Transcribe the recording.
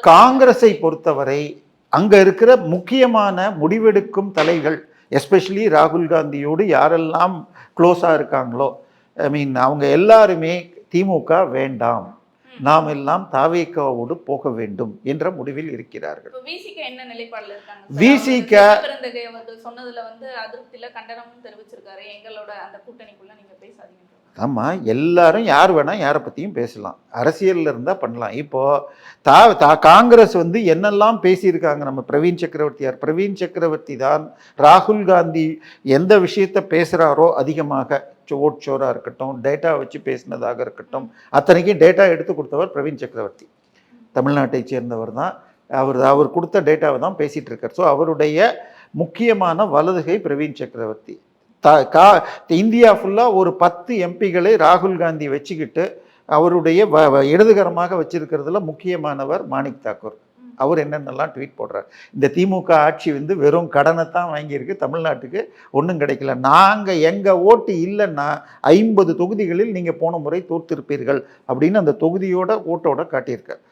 காங்கிரஸை பொறுத்தவரை அங்க இருக்கிற முக்கியமான முடிவெடுக்கும் தலைகள், எஸ்பெஷலி ராகுல் காந்தியோடு யாரெல்லாம் க்ளோஸா இருக்காங்களோ, ஐ மீன் அவங்க எல்லாருமே திமுக வேண்டாம், நாம் எல்லாம் தாவேகாவோடு போக வேண்டும் என்ற முடிவில் இருக்கிறார்கள். விசிக சொன்னதுல வந்து அதிருப்தியில கண்டனமும் தெரிவிச்சிருக்காரு. எங்களோட அந்த கூட்டணிக்குள்ள நீங்க பேசாதீங்க. ஆமாம், எல்லாரும் யார் வேணால் யாரை பற்றியும் பேசலாம், அரசியலில் இருந்தால் பண்ணலாம். இப்போது காங்கிரஸ் வந்து என்னெல்லாம் பேசியிருக்காங்க. நம்ம பிரவீன் சக்கரவர்த்தி தான் ராகுல் காந்தி எந்த விஷயத்தை பேசுகிறாரோ அதிகமாக, ஓட் ஷோராக இருக்கட்டும், டேட்டா வச்சு பேசினதாக இருக்கட்டும், அத்தனைக்கும் டேட்டா எடுத்து கொடுத்தவர் பிரவீன் சக்கரவர்த்தி. தமிழ்நாட்டை சேர்ந்தவர் தான். அவர் கொடுத்த டேட்டாவை தான் பேசிகிட்டு இருக்கார். ஸோ அவருடைய முக்கியமான வலதுகை பிரவீன் சக்கரவர்த்தி. இந்தியா ஃபுல்லாக ஒரு 10 எம்பிகளை ராகுல் காந்தி வச்சுக்கிட்டு அவருடைய இடதுகரமாக வச்சிருக்கிறதுல முக்கியமானவர் மாணிக் தாக்கூர். அவர் என்னென்னலாம் ட்வீட் போடுறார். இந்த திமுக ஆட்சி வந்து வெறும் கடனை தான் வாங்கியிருக்கு, தமிழ்நாட்டுக்கு ஒன்றும் கிடைக்கல. நாங்கள் எங்கள் ஓட்டு இல்லைன்னா 50 தொகுதிகளில் நீங்கள் போன முறை தோற்றிருப்பீர்கள் அப்படின்னு அந்த தொகுதியோட ஓட்டோட காட்டியிருக்கார்.